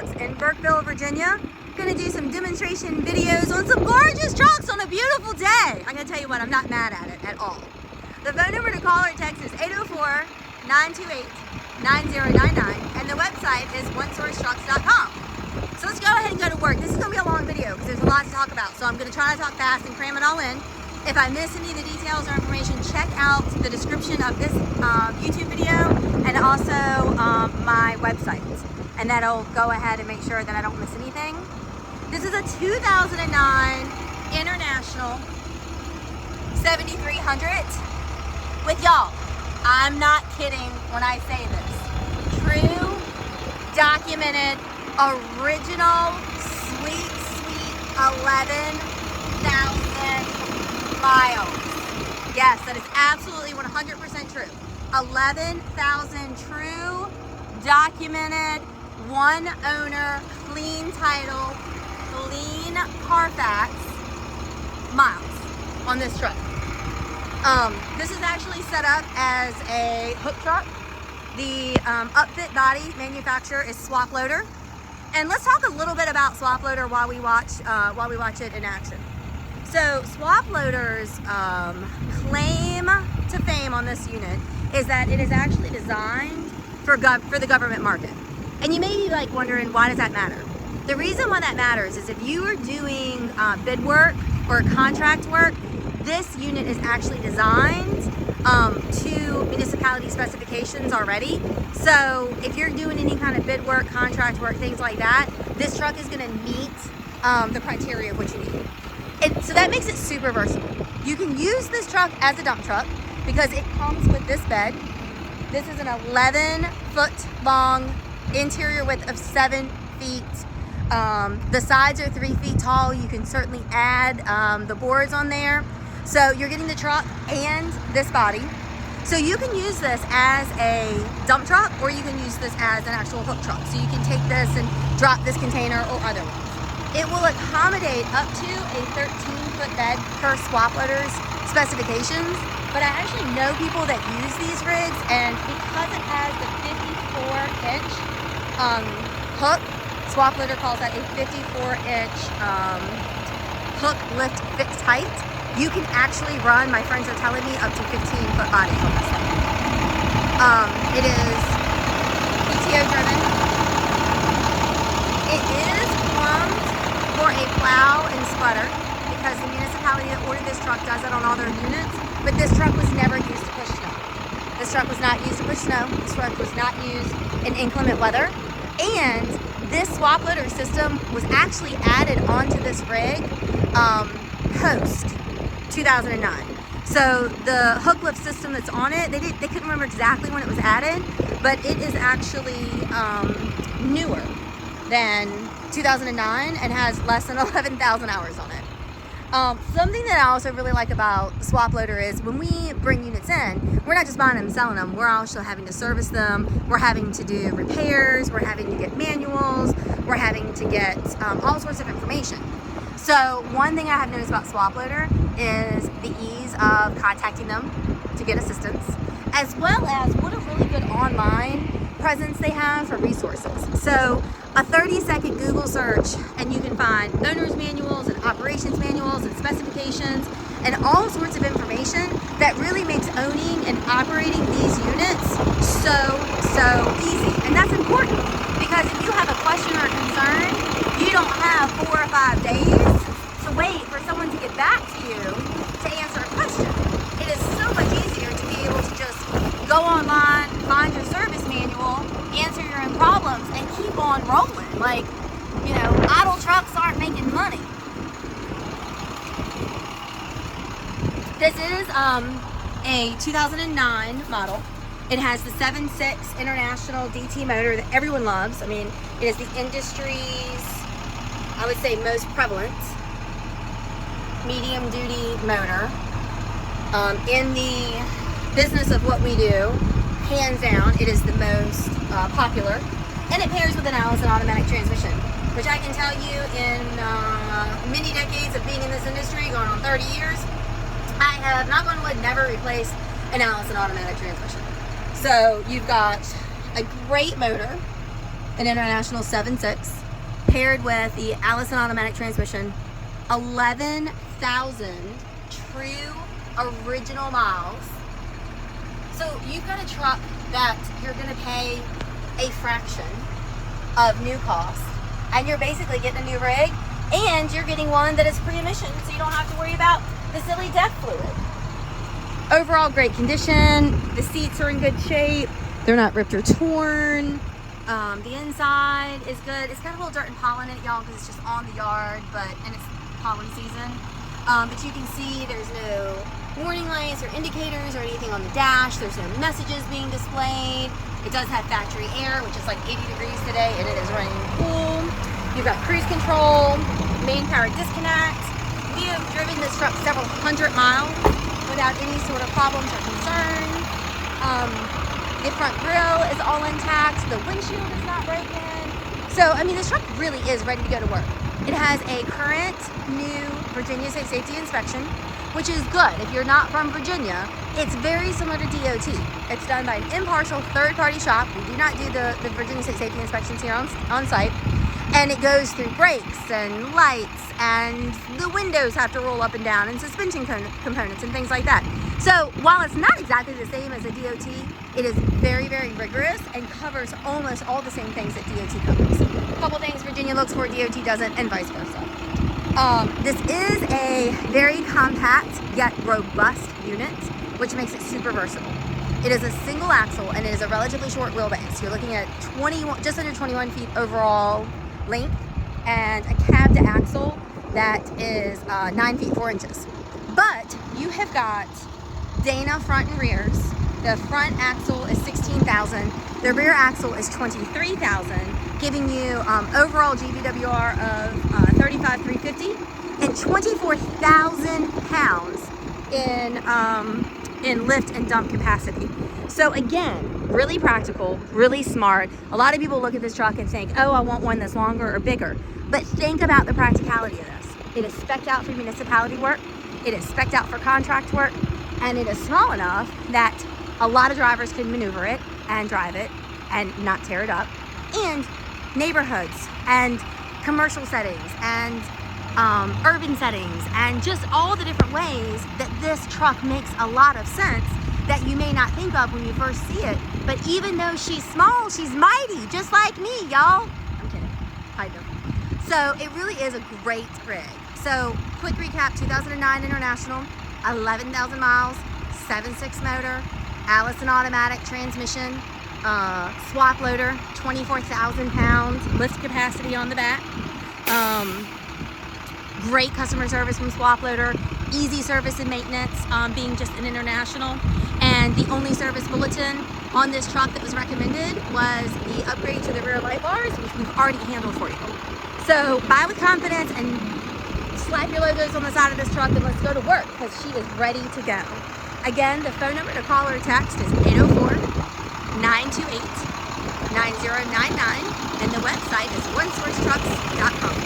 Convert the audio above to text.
Trucks in Burkeville, Virginia. Gonna do some demonstration videos on some gorgeous trucks on a beautiful day. I'm gonna tell you what, I'm not mad at it at all. The phone number to call or text is 804-928-9099, and the website is onesourcetrucks.com. So let's go ahead and go to work. This is gonna be a long video because there's a lot to talk about. So I'm gonna try to talk fast and cram it all in. If I miss any of the details or information, check out the description of this YouTube video and also my website. And that'll go ahead and make sure that I don't miss anything. This is a 2009 International 7300 with y'all. I'm not kidding when I say this. True, documented, original, sweet 11,000 miles. Yes, that is absolutely 100% true. 11,000 true, documented, one owner, clean title, clean CARFAX miles on this truck. This is actually set up as a hook truck. The upfit body manufacturer is Swaploader. And let's talk a little bit about Swaploader while we watch it in action. So Swaploader's claim to fame on this unit is that it is actually designed for the government market. And you may be like wondering, why does that matter? The reason why that matters is if you are doing bid work or contract work, this unit is actually designed to municipality specifications already. So if you're doing any kind of bid work, contract work, things like that, this truck is gonna meet the criteria of what you need. And so that makes it super versatile. You can use this truck as a dump truck because it comes with this bed. This is an 11-foot long interior width of 7 feet. The sides are 3 feet tall. You can certainly add the boards on there. So you're getting the truck and this body. So you can use this as a dump truck or you can use this as an actual hook truck. So you can take this and drop this container or otherwise. It will accommodate up to a 13-foot bed per Swaploader's specifications. But I actually know people that use these rigs, and because it has the 54-inch hook, Swaploader calls that a 54-inch hook lift fixed height. You can actually run, my friends are telling me, up to 15-foot bodies on this thing. It is PTO driven. It is plumbed for a plow and sputter because the municipality that ordered this truck does that on all their units, but this truck was never used to push snow. This truck was not used to push snow. This truck was not used in inclement weather. And this Swaploader system was actually added onto this rig post 2009. So the hook lift system that's on it, they couldn't remember exactly when it was added, but it is actually newer than 2009 and has less than 11,000 hours on it. Something that I also really like about Swaploader is when we bring units in, we're not just buying them and selling them, we're also having to service them, we're having to do repairs, we're having to get manuals, we're having to get all sorts of information. So one thing I have noticed about Swaploader is the ease of contacting them to get assistance, as well as what a really good online presence they have for resources. So a 30-second Google search and you can find owner's manuals and operations manuals and specifications and all sorts of information that really makes owning and operating these units so easy. And that's important because if you have a question or concern, you don't have 4 or 5 days to wait for someone to get back to you to answer a question. It is so much easier to be able to just go online, find your service manual, answer your own problems, and keep on rolling. Like, you know, idle trucks aren't making money. This is a 2009 model. It has the 7.6 International DT motor that everyone loves. I mean, it is the industry's, I would say, most prevalent medium duty motor. In the business of what we do, hands down, it is the most popular, and it pairs with an Allison automatic transmission, which I can tell you in many decades of being in this industry, going on 30 years, I have, knock on wood, never replaced an Allison automatic transmission. So you've got a great motor, an International 7.6, paired with the Allison automatic transmission, 11,000 true original miles. So you've got a truck that you're going to pay a fraction of new cost, and you're basically getting a new rig, and you're getting one that is pre-emission, so you don't have to worry about the silly deck fluid. Overall, great condition. The seats are in good shape. They're not ripped or torn. The inside is good. It's got a little dirt and pollen in it, y'all, because it's just on the yard, and it's pollen season. But you can see there's no warning lights or indicators or anything on the dash. There's no messages being displayed. It does have factory air, which is like 80 degrees today, and it is running cool. You've got cruise control, main power disconnect. We have driven this truck several hundred miles without any sort of problems or concerns. The front grille is all intact. The windshield is not breaking. So, I mean, this truck really is ready to go to work. It has a current new Virginia State Safety Inspection, which is good. If you're not from Virginia, it's very similar to DOT. It's done by an impartial third-party shop. We do not do the Virginia State Safety Inspections here on site. And it goes through brakes and lights, and the windows have to roll up and down, and suspension components and things like that. So while it's not exactly the same as a DOT, it is very, very rigorous and covers almost all the same things that DOT covers. A couple things Virginia looks for, DOT doesn't, and vice versa. This is a very compact yet robust unit, which makes it super versatile. It is a single axle, and it is a relatively short wheelbase. You're looking at just under 21 feet overall length, and a cab to axle that is 9 feet 4 inches. But you have got Dana front and rears. The front axle is 16,000. The rear axle is 23,000, giving you overall GVWR of 35,350 and 24,000 pounds in lift and dump capacity. So again, really practical, really smart. A lot of people look at this truck and think, oh, I want one that's longer or bigger. But think about the practicality of this. It is spec'd out for municipality work. It is spec'd out for contract work. And it is small enough that a lot of drivers can maneuver it and drive it and not tear it up. And neighborhoods and commercial settings and urban settings and just all the different ways that this truck makes a lot of sense that you may not think of when you first see it. But even though she's small, she's mighty, just like me, y'all. I'm kidding. I know. So it really is a great rig. So quick recap, 2009 International, 11,000 miles, 7.6 motor, Allison automatic transmission, Swaploader, 24,000 pounds, lift capacity on the back. Great customer service from Swaploader, easy service and maintenance, being just an International. And the only service bulletin on this truck that was recommended was the upgrade to the rear light bars, which we've already handled for you. So buy with confidence and slap your logos on the side of this truck and let's go to work, because she is ready to go. Again, the phone number to call or text is 804-928-9099, and the website is onesourcetrucks.com.